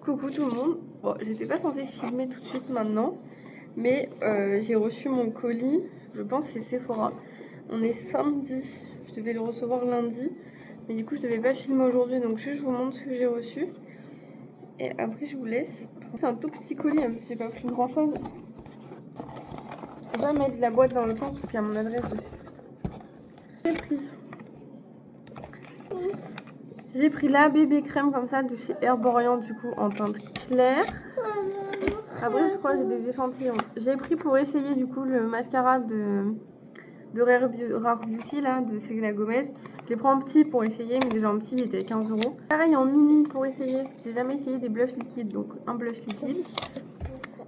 Coucou tout le monde. Bon, j'étais pas censée filmer tout de suite maintenant, mais j'ai reçu mon colis, je pense que c'est Sephora. On est samedi, je devais le recevoir lundi, mais du coup je devais pas filmer aujourd'hui, donc juste je vous montre ce que j'ai reçu. Et après je vous laisse. C'est un tout petit colis, même si j'ai pas pris grand chose. Je vais mettre la boîte dans le temps parce qu'il y a mon adresse dessus. J'ai pris la bébé crème comme ça de chez Herborian, du coup en teinte claire. Après je crois que j'ai des échantillons. J'ai pris pour essayer du coup le mascara de Rare Beauty là, de Selena Gomez. Je l'ai pris en petit pour essayer, mais déjà en petit il était à 15 €. Pareil en mini pour essayer. J'ai jamais essayé des blushs liquides, donc un blush liquide.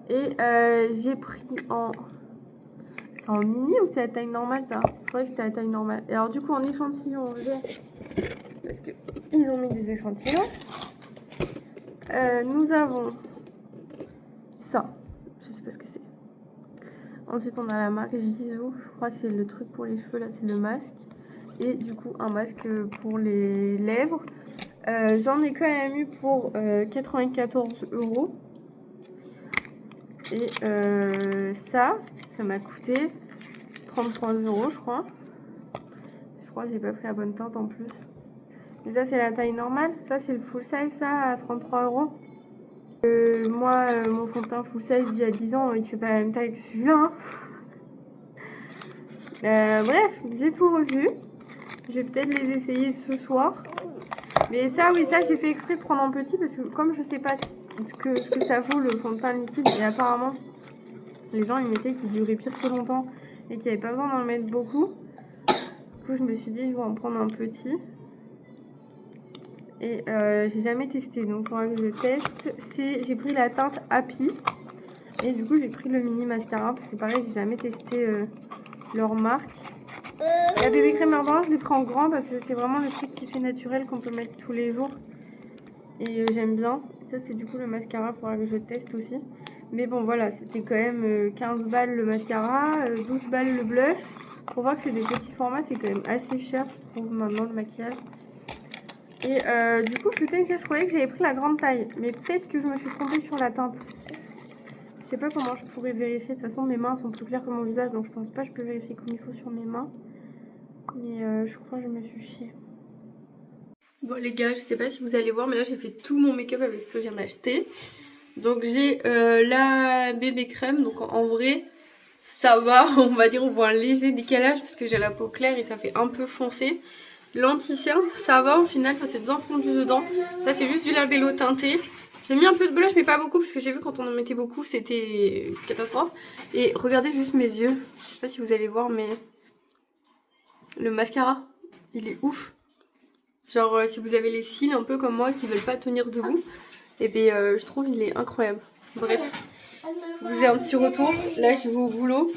Et j'ai pris en... C'est en mini ou c'est à taille normale ça? Je croyais que c'était à taille normale. Et alors du coup en échantillon j'ai... Parce qu'ils ont mis des échantillons. Nous avons ça. Je sais pas ce que c'est. Ensuite on a la marque Jisoo. Je crois que c'est le truc pour les cheveux. Là c'est le masque. Et du coup un masque pour les lèvres. J'en ai quand même eu pour 94 €. Et ça m'a coûté 33 € je crois. Je crois que j'ai pas pris la bonne teinte en plus. Et ça c'est la taille normale. Ça c'est le full size, ça à 33 €. Moi mon fond de teint full size d'il y a 10 ans, il fait pas la même taille que celui-là. Bref, j'ai tout revu. Je vais peut-être les essayer ce soir. Mais ça, oui, ça j'ai fait exprès de prendre en petit parce que comme je sais pas ce que ça vaut le fond de teint liquide, et apparemment les gens ils mettaient qu'il durait pire que longtemps et qu'il n'y avait pas besoin d'en mettre beaucoup. Du coup je me suis dit je vais en prendre un petit. Et j'ai jamais testé, donc il faudra que je teste. J'ai pris la teinte Happy. Et du coup j'ai pris le mini mascara parce que pareil j'ai jamais testé leur marque. La bébé crème Herborian je l'ai pris en grand parce que c'est vraiment le truc qui fait naturel qu'on peut mettre tous les jours. Et j'aime bien. Ça c'est du coup le mascara, il faudra que je teste aussi. Mais bon voilà, c'était quand même 15 balles le mascara, 12 balles le blush. Pour voir que c'est des petits formats, c'est quand même assez cher je trouve maintenant le maquillage. Et du coup peut-être que je croyais que j'avais pris la grande taille. Mais peut-être que je me suis trompée sur la teinte. Je sais pas comment je pourrais vérifier. De toute façon mes mains sont plus claires que mon visage, donc je pense pas que je peux vérifier comme il faut sur mes mains. Mais je crois que je me suis chiée. Bon les gars, je sais pas si vous allez voir, mais là j'ai fait tout mon make-up avec ce que je viens d'acheter. Donc j'ai la bébé crème, donc en vrai ça va, on va dire on voit un léger décalage parce que j'ai la peau claire et ça fait un peu foncé. L'anti-cerne ça va au final, ça s'est bien fondu dedans. Ça c'est juste du labello teinté. J'ai mis un peu de blush mais pas beaucoup parce que j'ai vu quand on en mettait beaucoup c'était catastrophe. Et regardez juste mes yeux, je sais pas si vous allez voir mais le mascara il est ouf. Genre si vous avez les cils un peu comme moi qui veulent pas tenir debout, et bien je trouve il est incroyable. Bref, je vous ai un petit retour. Là je vais au boulot.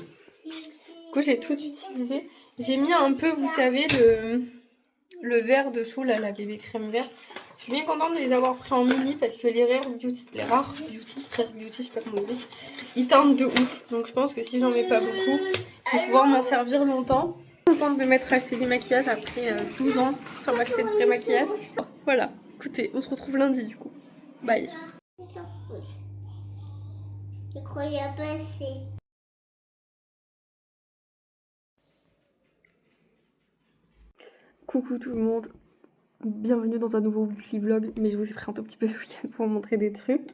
Du coup j'ai tout utilisé. J'ai mis un peu, vous savez, le verre dessous là, la bébé crème vert. Je suis bien contente de les avoir pris en mini parce que les Rare Beauty, Rare Beauty, je sais pas comment on dit, ils teintent de ouf. Donc je pense que si j'en mets pas beaucoup, je vais pouvoir m'en servir longtemps. Contente de m'être acheté des maquillages après 12 ans sans m'acheter de vrai maquillage. Voilà, écoutez, on se retrouve lundi du coup. Bye. Je croyais passer. Coucou tout le monde, bienvenue dans un nouveau weekly vlog, mais je vous ai pris un tout petit peu ce week-end pour vous montrer des trucs.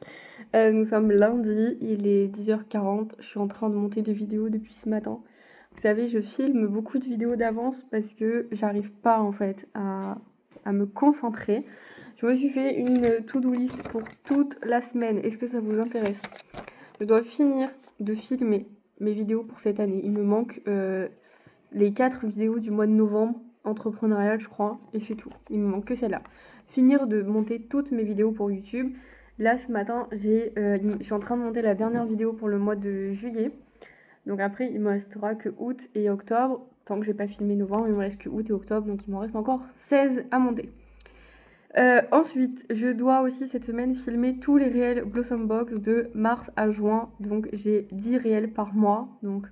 Nous sommes lundi, il est 10h40, je suis en train de monter des vidéos depuis ce matin. Vous savez, je filme beaucoup de vidéos d'avance parce que j'arrive pas en fait à me concentrer. Je me suis fait une to-do list pour toute la semaine. Est-ce que ça vous intéresse? Je dois finir de filmer mes vidéos pour cette année. Il me manque les 4 vidéos du mois de novembre, entrepreneurial je crois, et c'est tout. Il me manque que celle-là. Finir de monter toutes mes vidéos pour YouTube. Là ce matin, je suis en train de monter la dernière vidéo pour le mois de juillet. Donc après, il me restera que août et octobre. Tant que j'ai pas filmé novembre, il me reste que août et octobre, donc il m'en reste encore 16 à monter. Ensuite, je dois aussi cette semaine filmer tous les réels Blossom Box de mars à juin. Donc j'ai 10 réels par mois. Donc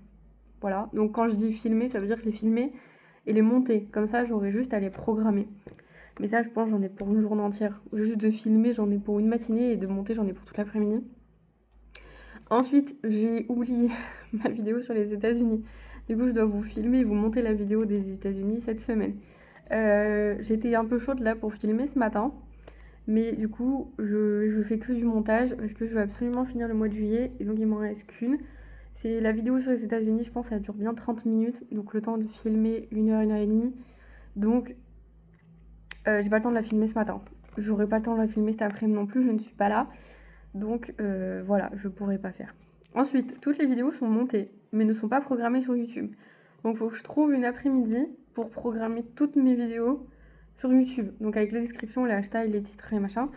voilà. Donc quand je dis filmer, ça veut dire que les filmer et les monter. Comme ça, j'aurai juste à les programmer. Mais ça, je pense, j'en ai pour une journée entière. Juste de filmer, j'en ai pour une matinée et de monter, j'en ai pour toute l'après-midi. Ensuite, j'ai oublié ma vidéo sur les États-Unis. Du coup, je dois vous filmer et vous monter la vidéo des États-Unis cette semaine. J'étais un peu chaude là pour filmer ce matin. Mais du coup, je fais que du montage parce que je veux absolument finir le mois de juillet. Et donc, il m'en reste qu'une. C'est la vidéo sur les États-Unis, je pense, ça dure bien 30 minutes. Donc, le temps de filmer 1 heure, 1 heure et demie. Donc, j'ai pas le temps de la filmer ce matin. J'aurai pas le temps de la filmer cet après-midi non plus, je ne suis pas là. Donc, voilà, je pourrai pas faire. Ensuite, toutes les vidéos sont montées, mais ne sont pas programmées sur YouTube. Donc, il faut que je trouve une après-midi pour programmer toutes mes vidéos sur YouTube. Donc, avec les descriptions, les hashtags, les titres et machin.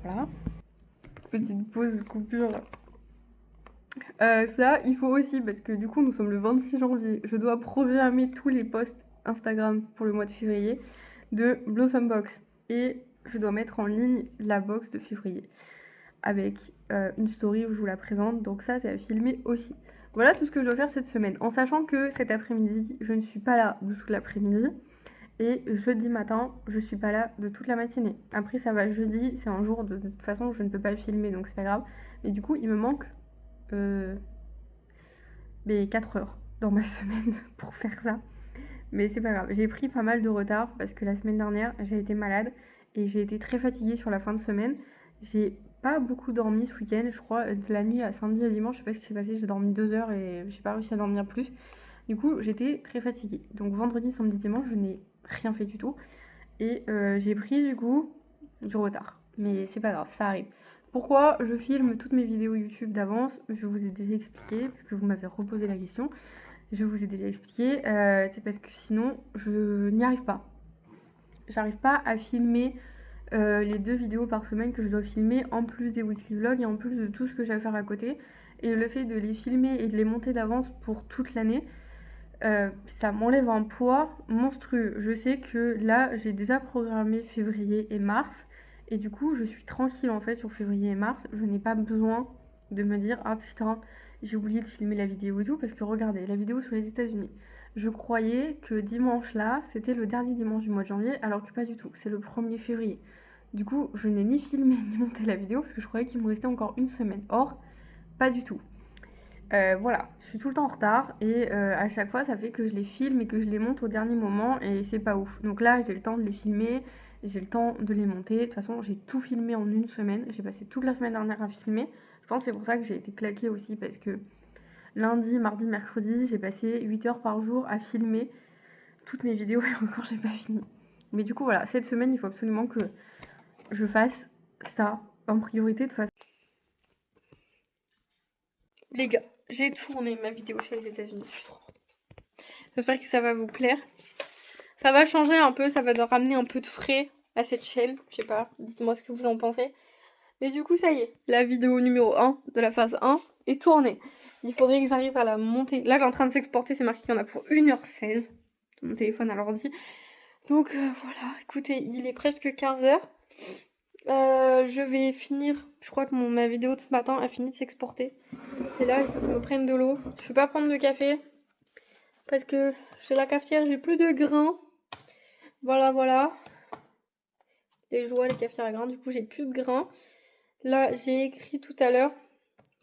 Voilà. Petite pause, coupure. Ça, il faut aussi, parce que du coup, nous sommes le 26 janvier. Je dois programmer tous les posts Instagram pour le mois de février de Blossom Box. Et je dois mettre en ligne la box de février avec une story où je vous la présente. Donc ça, c'est à filmer aussi. Voilà tout ce que je dois faire cette semaine. En sachant que cet après-midi, je ne suis pas là de toute l'après-midi. Et jeudi matin, je suis pas là de toute la matinée. Après, ça va, jeudi, c'est un jour de toute façon où je ne peux pas le filmer, donc c'est pas grave. Mais du coup, il me manque 4 heures dans ma semaine pour faire ça. Mais c'est pas grave. J'ai pris pas mal de retard parce que la semaine dernière, j'ai été malade et j'ai été très fatiguée sur la fin de semaine. J'ai pas beaucoup dormi ce week-end, je crois, de la nuit à samedi à dimanche. Je sais pas ce qui s'est passé, j'ai dormi 2 heures et j'ai pas réussi à dormir plus. Du coup, j'étais très fatiguée. Donc vendredi, samedi, dimanche, je n'ai rien fait du tout. Et j'ai pris du coup du retard. Mais c'est pas grave, ça arrive. Pourquoi je filme toutes mes vidéos YouTube d'avance? Je vous ai déjà expliqué, parce que vous m'avez reposé la question. Je vous ai déjà expliqué, c'est parce que sinon je n'y arrive pas. J'arrive pas à filmer les 2 vidéos par semaine que je dois filmer, en plus des weekly vlogs et en plus de tout ce que j'ai à faire à côté. Et le fait de les filmer et de les monter d'avance pour toute l'année, ça m'enlève un poids monstrueux. Je sais que là, j'ai déjà programmé février et mars. Et du coup, je suis tranquille en fait sur février et mars. Je n'ai pas besoin de me dire ah putain, j'ai oublié de filmer la vidéo et tout. Parce que regardez, la vidéo sur les États-Unis. Je croyais que dimanche là, c'était le dernier dimanche du mois de janvier, alors que pas du tout. C'est le 1er février. Du coup, je n'ai ni filmé ni monté la vidéo parce que je croyais qu'il me restait encore une semaine. Or, pas du tout. Voilà, je suis tout le temps en retard et à chaque fois ça fait que je les filme et que je les monte au dernier moment et c'est pas ouf. Donc là j'ai le temps de les filmer, j'ai le temps de les monter. De toute façon j'ai tout filmé en une semaine, j'ai passé toute la semaine dernière à filmer. Je pense que c'est pour ça que j'ai été claquée aussi parce que lundi, mardi, mercredi j'ai passé 8 heures par jour à filmer toutes mes vidéos et encore j'ai pas fini. Mais du coup voilà, cette semaine il faut absolument que je fasse ça en priorité de toute façon. Les gars, j'ai tourné ma vidéo sur les États-Unis. Je suis trop contente. J'espère que ça va vous plaire. Ça va changer un peu, ça va nous ramener un peu de frais à cette chaîne. Je sais pas, dites-moi ce que vous en pensez. Mais du coup, ça y est, la vidéo numéro 1 de la phase 1 est tournée. Il faudrait que j'arrive à la monter. Là, elle est en train de s'exporter, c'est marqué qu'il y en a pour 1h16 de mon téléphone à l'ordi. Donc voilà, écoutez, il est presque 15h. Je vais finir, je crois que ma vidéo de ce matin a fini de s'exporter. Et là, il faut que je me prenne de l'eau. Je peux pas prendre de café parce que chez la cafetière, j'ai plus de grains. Voilà. Les joies, les cafetières à grains, du coup, j'ai plus de grains. Là, j'ai écrit tout à l'heure,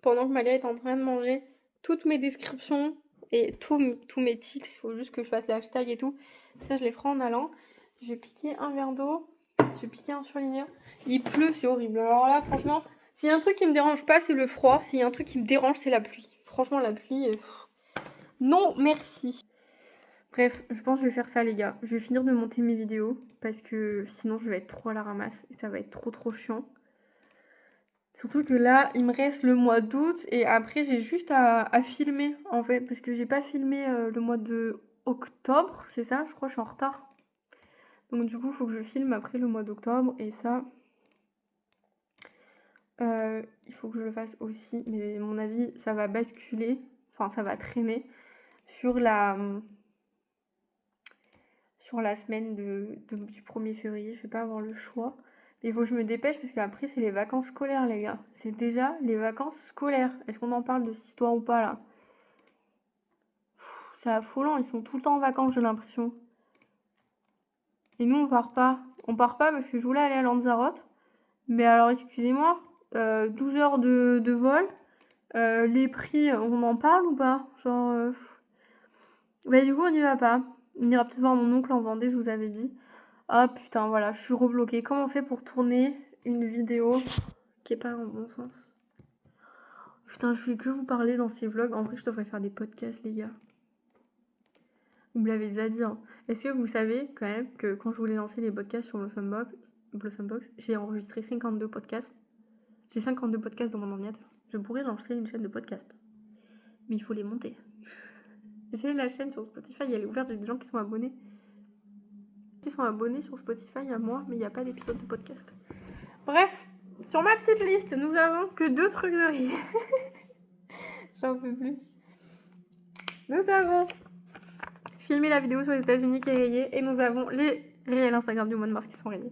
pendant que Malia est en train de manger, toutes mes descriptions et tous mes titres. Il faut juste que je fasse les hashtags et tout. Ça, je les ferai en allant. Je vais piquer un verre d'eau. Je vais piquer un surligneur. Il pleut, c'est horrible. Alors là, franchement, s'il y a un truc qui me dérange pas, c'est le froid. S'il y a un truc qui me dérange, c'est la pluie. Franchement, la pluie, non, merci. Bref, je pense que je vais faire ça, les gars. Je vais finir de monter mes vidéos parce que sinon, je vais être trop à la ramasse et ça va être trop chiant. Surtout que là, il me reste le mois d'août et après, j'ai juste à filmer en fait parce que j'ai pas filmé le mois de octobre, c'est ça? Je crois que je suis en retard. Donc du coup, il faut que je filme après le mois d'octobre et ça, il faut que je le fasse aussi. Mais à mon avis, ça va basculer, enfin ça va traîner sur la semaine du 1er février. Je vais pas avoir le choix. Mais il faut que je me dépêche parce qu'après, c'est les vacances scolaires, les gars. C'est déjà les vacances scolaires. Est-ce qu'on en parle de cette histoire ou pas, là? C'est affolant, ils sont tout le temps en vacances, j'ai l'impression. Et nous, on part pas. On part pas parce que je voulais aller à Lanzarote. Mais alors, excusez-moi, 12 heures de vol. Les prix, on en parle ou pas? Genre... Bah du coup, on n'y va pas. On ira peut-être voir mon oncle en Vendée, je vous avais dit. Ah putain, voilà, je suis rebloquée. Comment on fait pour tourner une vidéo qui est pas en bon sens? Putain, je fais que vous parler dans ces vlogs. En vrai, je devrais faire des podcasts, les gars. Vous me l'avez déjà dit, hein. Est-ce que vous savez quand même que quand je voulais lancer les podcasts sur Blossombox, j'ai enregistré 52 podcasts. J'ai 52 podcasts dans mon ordinateur. Je pourrais lancer une chaîne de podcast. Mais il faut les monter. J'ai la chaîne sur Spotify, elle est ouverte, j'ai des gens qui sont abonnés. Qui sont abonnés sur Spotify à moi, mais il n'y a pas d'épisode de podcast. Bref, sur ma petite liste, nous avons que 2 trucs de rire. J'en peux plus. Nous avons filmé la vidéo sur les États-Unis qui est rayée et nous avons les réels Instagram du mois de mars qui sont rayés.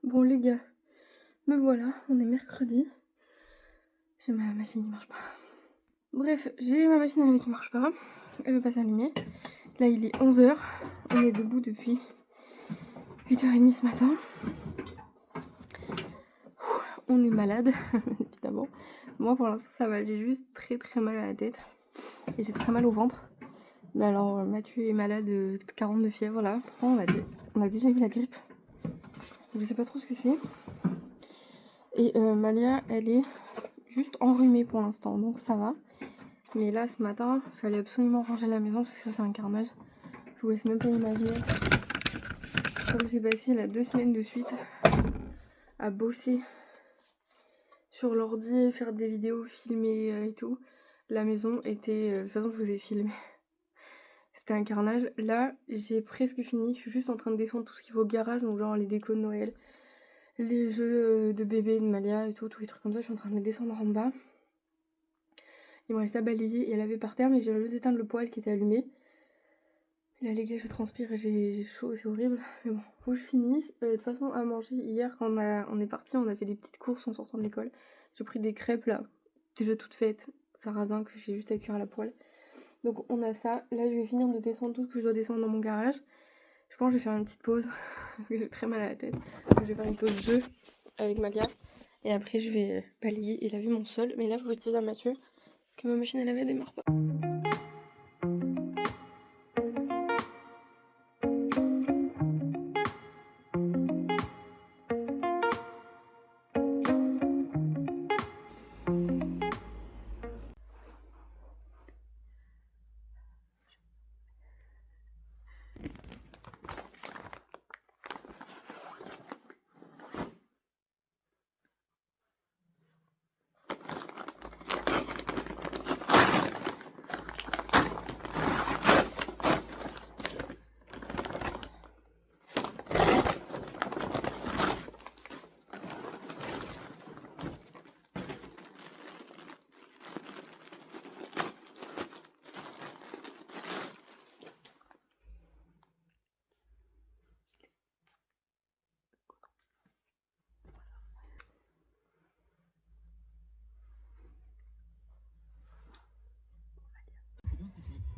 Bon les gars, me voilà, on est mercredi. J'ai ma machine qui marche pas. Bref, j'ai ma machine à laver qui marche pas. Elle veut pas s'allumer. Là il est 11h. On est debout depuis 8h30 ce matin. On est malade, évidemment. Moi pour l'instant ça va, j'ai juste très très mal à la tête. Et j'ai très mal au ventre. Alors Mathieu est malade de 40 de fièvre là. Pourtant on a déjà eu la grippe. Je sais pas trop ce que c'est. Et Malia elle est juste enrhumée pour l'instant, donc ça va. Mais là ce matin, il fallait absolument ranger la maison parce que c'est un carnage. Je vous laisse même pas imaginer. Comme j'ai passé là 2 semaines de suite à bosser sur l'ordi, faire des vidéos, filmer et tout. La maison était... de toute façon je vous ai filmé. C'était un carnage. Là j'ai presque fini, je suis juste en train de descendre tout ce qu'il faut au garage, donc genre les décos de Noël, les jeux de bébé de Malia et tout, tous les trucs comme ça, je suis en train de les descendre en bas. Il me reste à balayer et à laver par terre, mais j'ai juste éteindre le poêle qui était allumé. Et là les gars, je transpire et j'ai chaud, c'est horrible. Mais bon, faut que je finisse. De toute façon, à manger, hier quand on est parti, on a fait des petites courses en sortant de l'école. J'ai pris des crêpes là, déjà toutes faites, saradin que j'ai juste à cuire à la poêle. Donc on a ça. Là je vais finir de descendre tout ce que je dois descendre dans mon garage. Je pense que je vais faire une petite pause parce que j'ai très mal à la tête. Donc, je vais faire une pause jeu avec Malia. Et après je vais balayer et laver mon sol. Mais là faut que je dise à Mathieu que ma machine à laver démarre pas.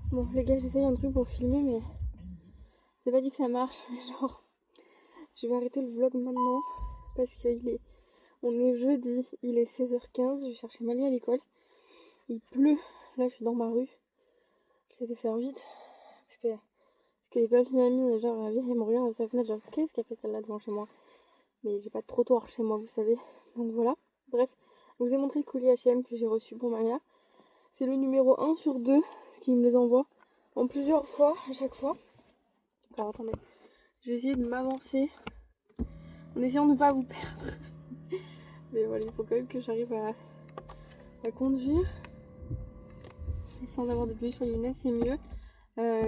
Bon les gars, j'essaye un truc pour filmer mais c'est pas dit que ça marche. Genre je vais arrêter le vlog maintenant parce on est jeudi, il est 16h15, je vais chercher Malia à l'école. Il pleut, là je suis dans ma rue. J'essaie de faire vite parce que les papis mamies, genre la vieille, elle me regarde à sa fenêtre, genre qu'est-ce qu'elle fait celle-là devant chez moi? Mais j'ai pas de trottoir chez moi, vous savez. Donc voilà. Bref, je vous ai montré le colis H&M que j'ai reçu pour Malia. C'est le numéro 1 sur 2, ce qui me les envoie en plusieurs fois, à chaque fois. Alors attendez, je vais essayer de m'avancer en essayant de ne pas vous perdre. Mais voilà, il faut quand même que j'arrive à conduire. Et sans avoir de pluie sur les lunettes, c'est mieux.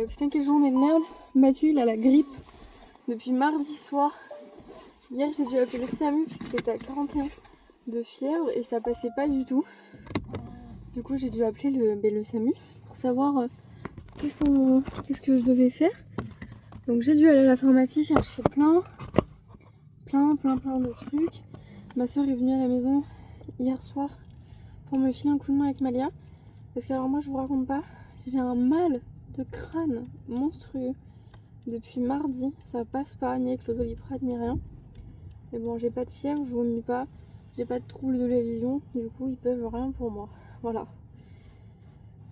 Putain, quelle journée de merde. Mathieu, il a la grippe depuis mardi soir. Hier, j'ai dû appeler le SAMU parce qu'il était à 41 de fièvre et ça passait pas du tout. Du coup j'ai dû appeler le SAMU pour savoir qu'est-ce que je devais faire. Donc j'ai dû aller à la pharmacie chercher plein de trucs. Ma soeur est venue à la maison hier soir pour me filer un coup de main avec Malia. Parce que alors moi je vous raconte pas, j'ai un mal de crâne monstrueux depuis mardi. Ça passe pas, ni avec le Doliprane ni rien. Mais bon, j'ai pas de fièvre, je vomis pas, j'ai pas de trouble de la vision. Du coup ils peuvent rien pour moi. Voilà.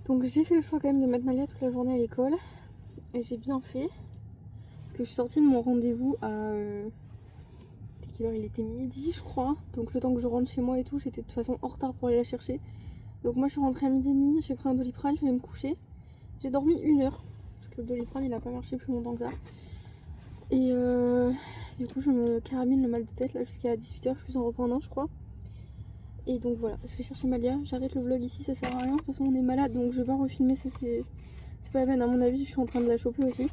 Donc j'ai fait le choix quand même de mettre Malia toute la journée à l'école. Et j'ai bien fait. Parce que je suis sortie de mon rendez-vous à... quelle heure il était midi je crois. Donc le temps que je rentre chez moi et tout, j'étais de toute façon en retard pour aller la chercher. Donc moi je suis rentrée à midi et demi, j'ai pris un Doliprane, je suis allée me coucher. J'ai dormi 1 heure. Parce que le Doliprane il a pas marché plus longtemps que ça. Et du coup je me carabine le mal de tête là jusqu'à 18h, je suis en reprendre je crois. Et donc voilà, je vais chercher Malia, j'arrête le vlog ici, ça sert à rien. De toute façon on est malade donc je vais pas refilmer, ça c'est pas la peine. À mon avis je suis en train de la choper aussi.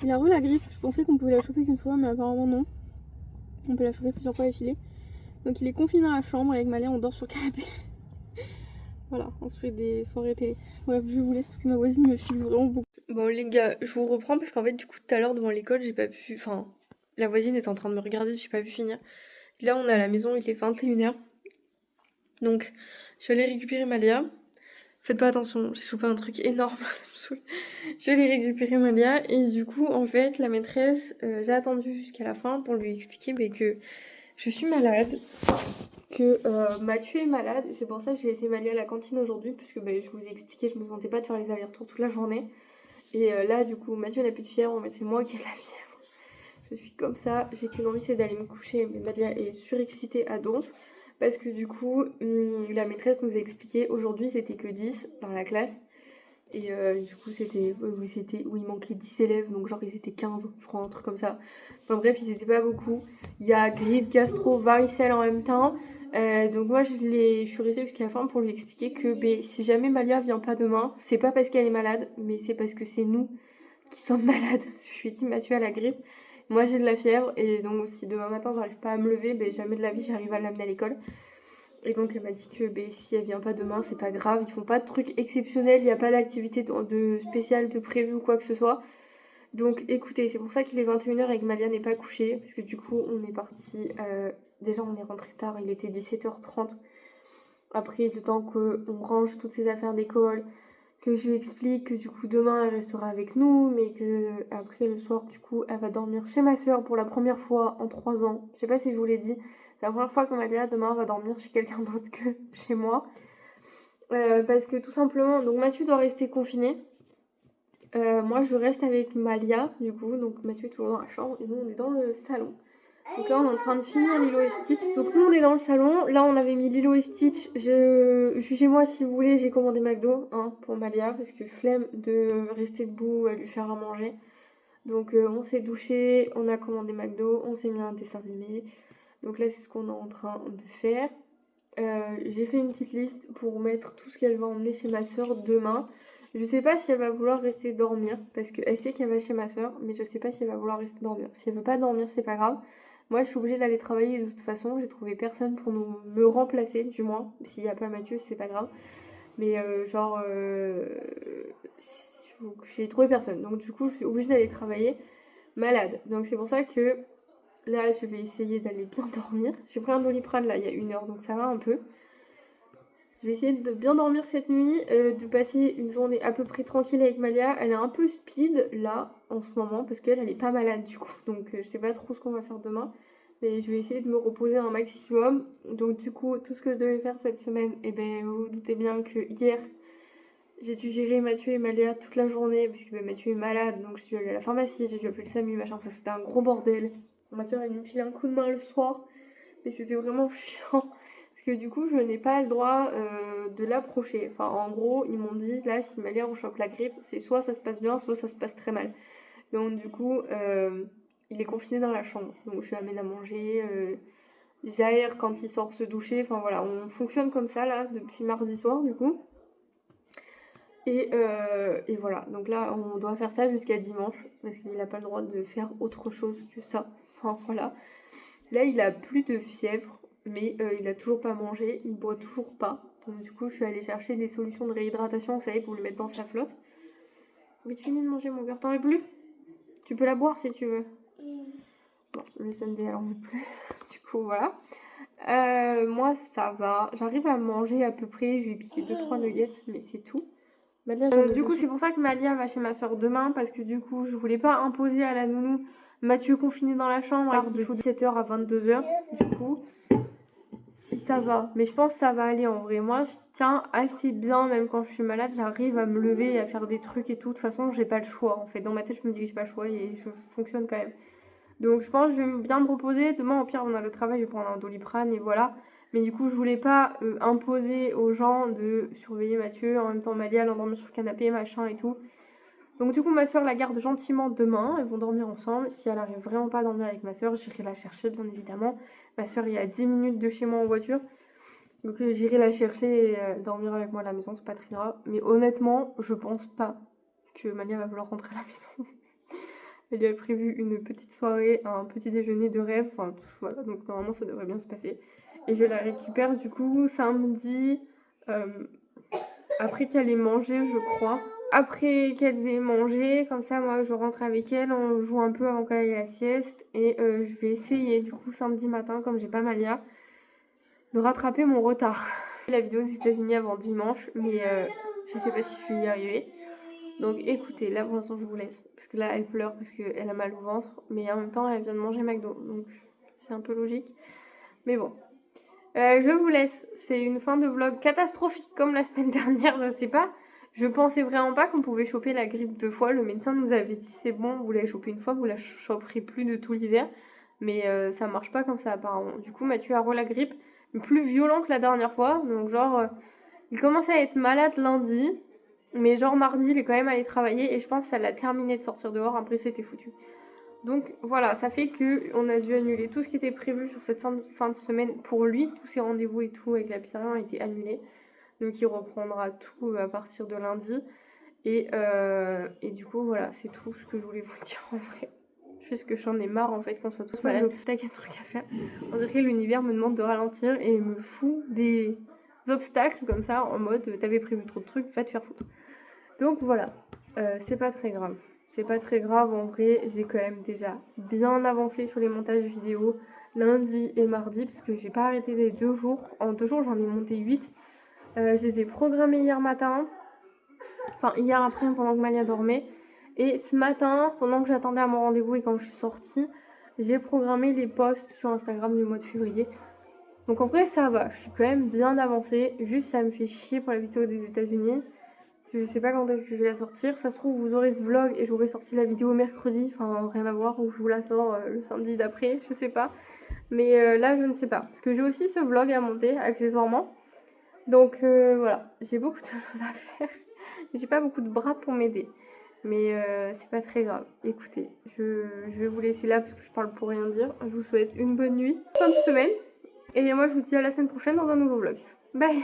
Il a eu la grippe, je pensais qu'on pouvait la choper qu'une fois mais apparemment non. On peut la choper plusieurs fois d'affilée. Donc il est confiné dans la chambre avec Malia, on dort sur le canapé. Voilà, on se fait des soirées télé. Bref, je vous laisse parce que ma voisine me fixe vraiment beaucoup. Bon les gars, je vous reprends parce qu'en fait du coup tout à l'heure devant l'école j'ai pas pu... Enfin, la voisine est en train de me regarder, j'ai pas pu finir. Là on est à la maison, il est 21h. Donc je suis allée récupérer Malia. Faites pas attention, j'ai chopé un truc énorme, ça me saoule. Je vais aller récupérer Malia et du coup en fait la maîtresse, j'ai attendu jusqu'à la fin pour lui expliquer que je suis malade, que Mathieu est malade, et c'est pour ça que j'ai laissé Malia à la cantine aujourd'hui, parce que je vous ai expliqué, je me sentais pas de faire les allers-retours toute la journée. Et là du coup Mathieu n'a plus de fièvre, mais c'est moi qui ai de la fièvre. Je suis comme ça, j'ai qu'une envie c'est d'aller me coucher, mais Malia est surexcitée à donf. Parce que du coup, la maîtresse nous a expliqué, aujourd'hui c'était que 10 dans la classe. Et du coup c'était où il manquait 10 élèves, donc genre ils étaient 15, je crois, un truc comme ça. Enfin bref, ils étaient pas beaucoup. Il y a grippe, gastro, varicelle en même temps. Donc moi je suis restée jusqu'à la fin pour lui expliquer que si jamais Malia vient pas demain, c'est pas parce qu'elle est malade, mais c'est parce que c'est nous qui sommes malades. Je lui ai dit Mathieu a la grippe, moi j'ai de la fièvre, et donc si demain matin j'arrive pas à me lever, jamais de la vie j'arrive à l'amener à l'école. Et donc elle m'a dit que si elle vient pas demain, c'est pas grave, ils font pas de trucs exceptionnels, il n'y a pas d'activité de spéciale de prévu ou quoi que ce soit. Donc écoutez, c'est pour ça qu'il est 21h et que Malia n'est pas couchée, parce que du coup on est parti, déjà on est rentré tard, il était 17h30. Après le temps qu'on range toutes ses affaires d'école, que je lui explique que du coup demain elle restera avec nous, mais que après le soir du coup elle va dormir chez ma soeur pour la première fois en 3 ans. Je sais pas si je vous l'ai dit, c'est la première fois qu'on m'a dit demain elle va dormir chez quelqu'un d'autre que chez moi. Parce que tout simplement, donc Mathieu doit rester confiné. Moi je reste avec Malia du coup, donc Mathieu est toujours dans la chambre et nous on est dans le salon. Donc là on est en train de finir Lilo et Stitch. Donc nous on est dans le salon, là on avait mis Lilo et Stitch. Jugez-moi si vous voulez, j'ai commandé McDo pour Malia parce que flemme de rester debout à lui faire à manger. Donc on s'est douché, on a commandé McDo, on s'est mis un dessin animé. Donc là c'est ce qu'on est en train de faire. J'ai fait une petite liste pour mettre tout ce qu'elle va emmener chez ma soeur demain. Je sais pas si elle va vouloir rester dormir parce qu'elle sait qu'elle va chez ma soeur, mais je sais pas si elle va vouloir rester dormir. Si elle veut pas dormir, c'est pas grave. Moi, je suis obligée d'aller travailler de toute façon. J'ai trouvé personne pour me remplacer, du moins. S'il n'y a pas Mathieu, c'est pas grave. Mais j'ai trouvé personne. Donc du coup, je suis obligée d'aller travailler malade. Donc c'est pour ça que là, je vais essayer d'aller bien dormir. J'ai pris un Doliprane là il y a 1 heure, donc ça va un peu. Je vais essayer de bien dormir cette nuit, de passer une journée à peu près tranquille avec Malia. Elle est un peu speed là en ce moment parce qu'elle est pas malade du coup. Donc je sais pas trop ce qu'on va faire demain. Mais je vais essayer de me reposer un maximum. Donc du coup, tout ce que je devais faire cette semaine, vous vous doutez bien que hier, j'ai dû gérer Mathieu et Malia toute la journée parce que Mathieu est malade. Donc je dû aller à la pharmacie, j'ai dû appeler le SAMU, machin. Enfin, c'était un gros bordel. Ma soeur est venue me filer un coup de main le soir. Et c'était vraiment chiant. Parce que du coup, je n'ai pas le droit de l'approcher. Enfin, en gros, ils m'ont dit, là, si Malia on chope la grippe, c'est soit ça se passe bien, soit ça se passe très mal. Donc du coup, il est confiné dans la chambre. Donc je lui amène à manger, j'aère quand il sort se doucher. Enfin voilà, on fonctionne comme ça, là, depuis mardi soir, du coup. Et voilà, donc là, on doit faire ça jusqu'à dimanche. Parce qu'il n'a pas le droit de faire autre chose que ça. Enfin voilà. Là, il a plus de fièvre, mais il a toujours pas mangé, il boit toujours pas. Donc du coup je suis allée chercher des solutions de réhydratation, vous savez, pour lui mettre dans sa flotte. Mais tu finis de manger mon cœur, t'en veux plus? Tu peux la boire si tu veux. Bon, le Sunday elle en veut plus. Du coup voilà. Moi ça va, j'arrive à manger à peu près, je vais piquer 2-3 nuggets mais c'est tout. Du coup c'est pour ça que Malia va chez ma soeur demain, parce que du coup je voulais pas imposer à la nounou Mathieu confiné dans la chambre de 17h à 22h. Du coup si ça va, mais je pense que ça va aller en vrai. Moi je tiens assez bien, même quand je suis malade j'arrive à me lever et à faire des trucs et tout. De toute façon j'ai pas le choix en fait, dans ma tête je me dis que j'ai pas le choix et je fonctionne quand même. Donc je pense que je vais bien me reposer. Demain au pire on a le travail, je vais prendre un Doliprane et voilà. Mais du coup je voulais pas imposer aux gens de surveiller Mathieu, en même temps Malia l'endormir sur le canapé, machin et tout. Donc du coup ma soeur la garde gentiment demain, elles vont dormir ensemble. Si elle arrive vraiment pas à dormir avec ma soeur, j'irai la chercher bien évidemment. Ma soeur est à 10 minutes de chez moi en voiture. Donc j'irai la chercher et dormir avec moi à la maison, c'est pas très grave. Mais honnêtement je pense pas que Malia va vouloir rentrer à la maison. Elle lui a prévu une petite soirée, un petit déjeuner de rêve, enfin voilà, donc normalement ça devrait bien se passer. Et je la récupère du coup samedi, après qu'elle ait mangé je crois. Après qu'elles aient mangé, comme ça moi je rentre avec elle, on joue un peu avant qu'elle aille à la sieste. Et je vais essayer du coup samedi matin, comme j'ai pas Malia, de rattraper mon retard. La vidéo aux États-Unis avant dimanche, mais je sais pas si je vais y arriver. Donc écoutez, là pour l'instant je vous laisse, parce que là elle pleure parce qu'elle a mal au ventre, mais en même temps elle vient de manger McDo, donc c'est un peu logique. Mais bon, je vous laisse, c'est une fin de vlog catastrophique comme la semaine dernière, je sais pas. Je pensais vraiment pas qu'on pouvait choper la grippe 2 fois, le médecin nous avait dit c'est bon, vous l'avez chopé une fois, vous la choperez plus de tout l'hiver. Mais ça marche pas comme ça apparemment. Du coup Mathieu a la grippe, plus violent que la dernière fois, donc genre il commence à être malade lundi. Mais genre mardi, il est quand même allé travailler et je pense que ça l'a terminé de sortir dehors, après c'était foutu. Donc voilà, ça fait qu'on a dû annuler tout ce qui était prévu sur cette fin de semaine pour lui. Tous ses rendez-vous et tout avec la pizzeria ont été annulés. Donc il reprendra tout à partir de lundi. Et du coup voilà, c'est tout ce que je voulais vous dire en vrai. Juste que j'en ai marre en fait qu'on soit tous malades. T'as qu'un truc à faire. On dirait que l'univers me demande de ralentir et me fout des obstacles comme ça en mode t'avais prévu trop de trucs, va te faire foutre. Donc voilà, c'est pas très grave. C'est pas très grave en vrai, j'ai quand même déjà bien avancé sur les montages vidéo lundi et mardi parce que j'ai pas arrêté les 2 jours. En 2 jours j'en ai monté 8. Je les ai programmés hier matin, enfin hier après pendant que Malia dormait. Et ce matin, pendant que j'attendais à mon rendez-vous et quand je suis sortie, j'ai programmé les posts sur Instagram du mois de février. Donc en vrai ça va, je suis quand même bien avancée. Juste ça me fait chier pour la vidéo des États-Unis. Je sais pas quand est-ce que je vais la sortir. Ça se trouve vous aurez ce vlog et j'aurai sorti la vidéo mercredi. Enfin rien à voir, ou je vous la sors le samedi d'après, je sais pas. Mais là je ne sais pas. Parce que j'ai aussi ce vlog à monter accessoirement. Donc voilà, j'ai beaucoup de choses à faire. J'ai pas beaucoup de bras pour m'aider. Mais c'est pas très grave. Écoutez, je vais vous laisser là parce que je parle pour rien dire. Je vous souhaite une bonne nuit, fin de semaine. Et moi je vous dis à la semaine prochaine dans un nouveau vlog. Bye!